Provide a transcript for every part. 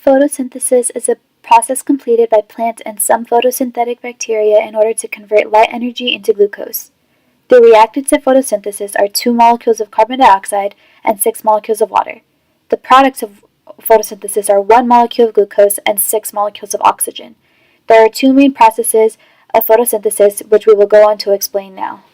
Photosynthesis is a process completed by plants and some photosynthetic bacteria in order to convert light energy into glucose. The reactants of photosynthesis are 2 molecules of carbon dioxide and 6 molecules of water. The products of photosynthesis are 1 molecule of glucose and 6 molecules of oxygen. There are 2 main processes of photosynthesis, which we will go on to explain now.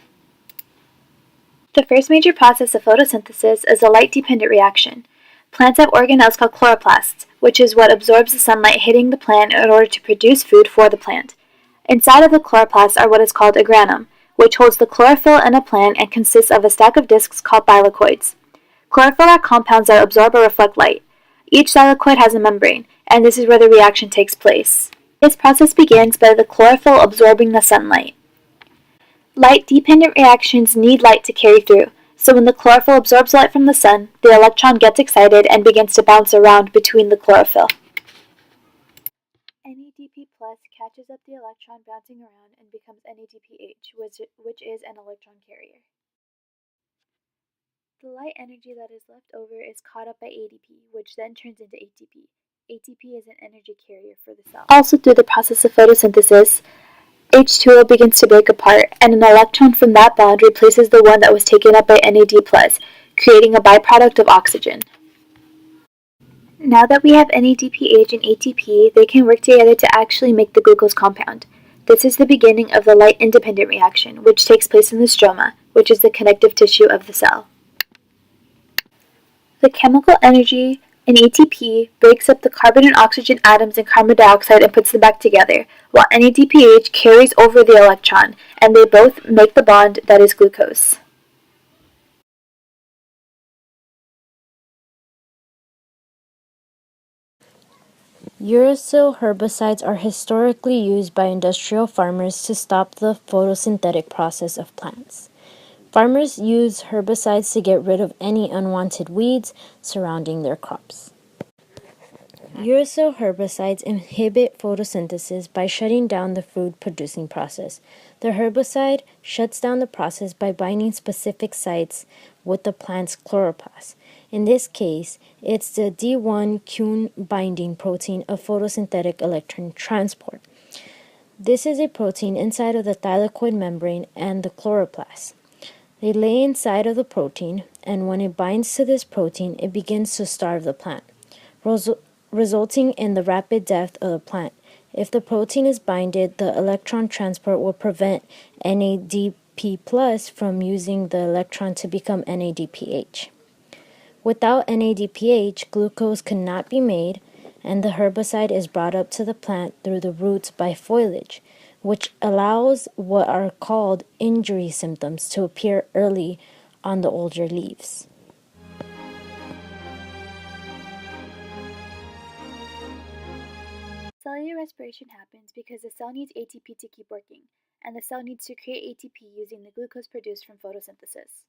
The first major process of photosynthesis is a light-dependent reaction. Plants have organelles called chloroplasts, which is what absorbs the sunlight hitting the plant in order to produce food for the plant. Inside of the chloroplast are what is called a granum, which holds the chlorophyll in a plant and consists of a stack of discs called thylakoids. Chlorophyll are compounds that absorb or reflect light. Each thylakoid has a membrane, and this is where the reaction takes place. This process begins by the chlorophyll absorbing the sunlight. Light-dependent reactions need light to carry through, so when the chlorophyll absorbs light from the sun, the electron gets excited and begins to bounce around between the chlorophyll. NADP plus catches up the electron bouncing around and becomes NADPH, which is an electron carrier. The light energy that is left over is caught up by ADP, which then turns into ATP. ATP is an energy carrier for the cell. Also, through the process of photosynthesis, H2O begins to break apart, and an electron from that bond replaces the one that was taken up by NAD+, creating a byproduct of oxygen. Now that we have NADPH and ATP, they can work together to actually make the glucose compound. This is the beginning of the light-independent reaction, which takes place in the stroma, which is the connective tissue of the cell. The chemical energy in ATP breaks up the carbon and oxygen atoms in carbon dioxide and puts them back together, while NADPH carries over the electron, and they both make the bond that is glucose. Uracil herbicides are historically used by industrial farmers to stop the photosynthetic process of plants. Farmers use herbicides to get rid of any unwanted weeds surrounding their crops. Uracil herbicides inhibit photosynthesis by shutting down the food-producing process. The herbicide shuts down the process by binding specific sites with the plant's chloroplast. In this case, it's the D1-Cun binding protein of photosynthetic electron transport. This is a protein inside of the thylakoid membrane and the chloroplast. They lay inside of the protein, and when it binds to this protein, it begins to starve the plant, resulting in the rapid death of the plant. If the protein is binded, the electron transport will prevent NADP+ from using the electron to become NADPH. Without NADPH, glucose cannot be made, and the herbicide is brought up to the plant through the roots by foliage, which allows what are called injury symptoms to appear early on the older leaves. Cellular respiration happens because the cell needs ATP to keep working, and the cell needs to create ATP using the glucose produced from photosynthesis.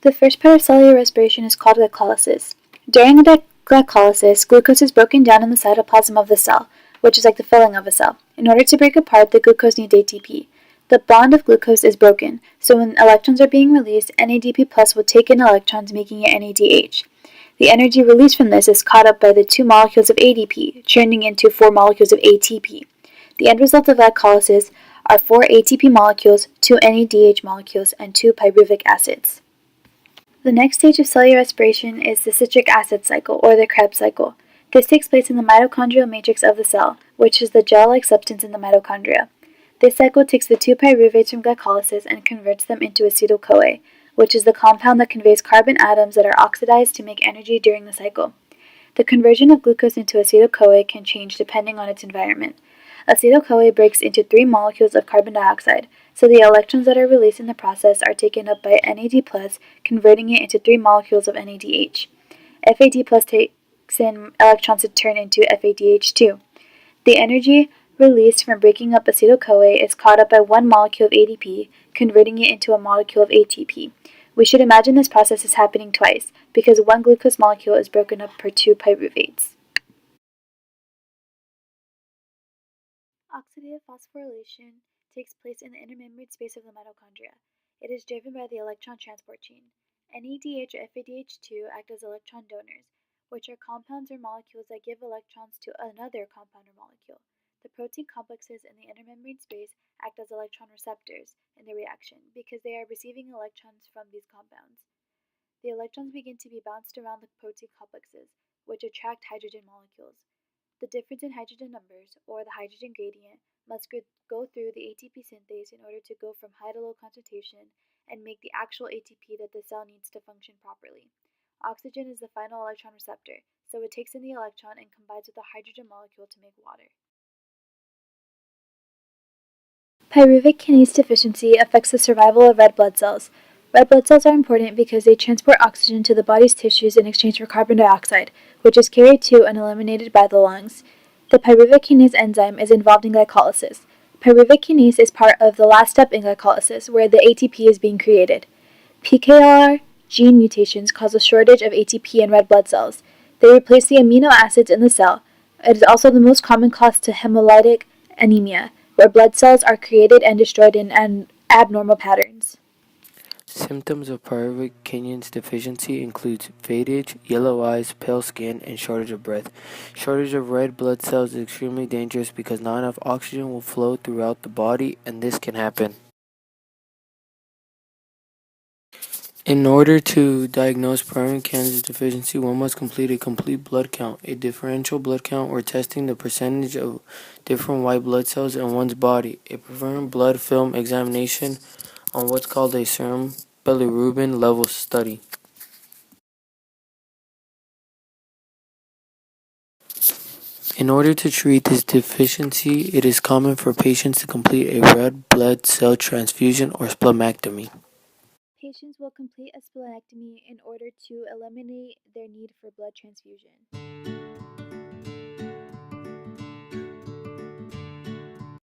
The first part of cellular respiration is called glycolysis. During the glycolysis, glucose is broken down in the cytoplasm of the cell, which is like the filling of a cell. In order to break apart, the glucose needs ATP. The bond of glucose is broken, so when electrons are being released, NADP+ will take in electrons, making it NADH. The energy released from this is caught up by the 2 molecules of ADP, turning into 4 molecules of ATP. The end result of glycolysis are 4 ATP molecules, 2 NADH molecules, and 2 pyruvic acids. The next stage of cellular respiration is the citric acid cycle, or the Krebs cycle. This takes place in the mitochondrial matrix of the cell, which is the gel-like substance in the mitochondria. This cycle takes the 2 pyruvates from glycolysis and converts them into acetyl-CoA, which is the compound that conveys carbon atoms that are oxidized to make energy during the cycle. The conversion of glucose into acetyl-CoA can change depending on its environment. Acetyl-CoA breaks into 3 molecules of carbon dioxide, so the electrons that are released in the process are taken up by NAD+, converting it into 3 molecules of NADH. FAD+ takes in electrons to turn into FADH2. The energy released from breaking up acetyl-CoA is caught up by 1 molecule of ADP, converting it into a molecule of ATP. We should imagine this process is happening twice, because 1 glucose molecule is broken up per 2 pyruvates. Oxidative phosphorylation takes place in the intermembrane space of the mitochondria. It is driven by the electron transport chain. NADH or FADH2 act as electron donors, which are compounds or molecules that give electrons to another compound or molecule. The protein complexes in the intermembrane space act as electron receptors in the reaction because they are receiving electrons from these compounds. The electrons begin to be bounced around the protein complexes, which attract hydrogen molecules. The difference in hydrogen numbers, or the hydrogen gradient, must go through the ATP synthase in order to go from high to low concentration and make the actual ATP that the cell needs to function properly. Oxygen is the final electron receptor, so it takes in the electron and combines with the hydrogen molecule to make water. Pyruvate kinase deficiency affects the survival of red blood cells. Red blood cells are important because they transport oxygen to the body's tissues in exchange for carbon dioxide, which is carried to and eliminated by the lungs. The pyruvate kinase enzyme is involved in glycolysis. Pyruvate kinase is part of the last step in glycolysis, where the ATP is being created. PKR gene mutations cause a shortage of ATP in red blood cells. They replace the amino acids in the cell. It is also the most common cause to hemolytic anemia, where blood cells are created and destroyed in abnormal patterns. Symptoms of pyruvate kinase deficiency include fading, yellow eyes, pale skin, and shortage of breath. Shortage of red blood cells is extremely dangerous because not enough oxygen will flow throughout the body, and this can happen. In order to diagnose pyruvate kinase deficiency, one must complete a complete blood count, a differential blood count, or testing the percentage of different white blood cells in one's body, a preferred blood film examination on what's called a serum bilirubin level study. In order to treat this deficiency, it is common for patients to complete a red blood cell transfusion or splenectomy. Patients will complete a splenectomy in order to eliminate their need for blood transfusion.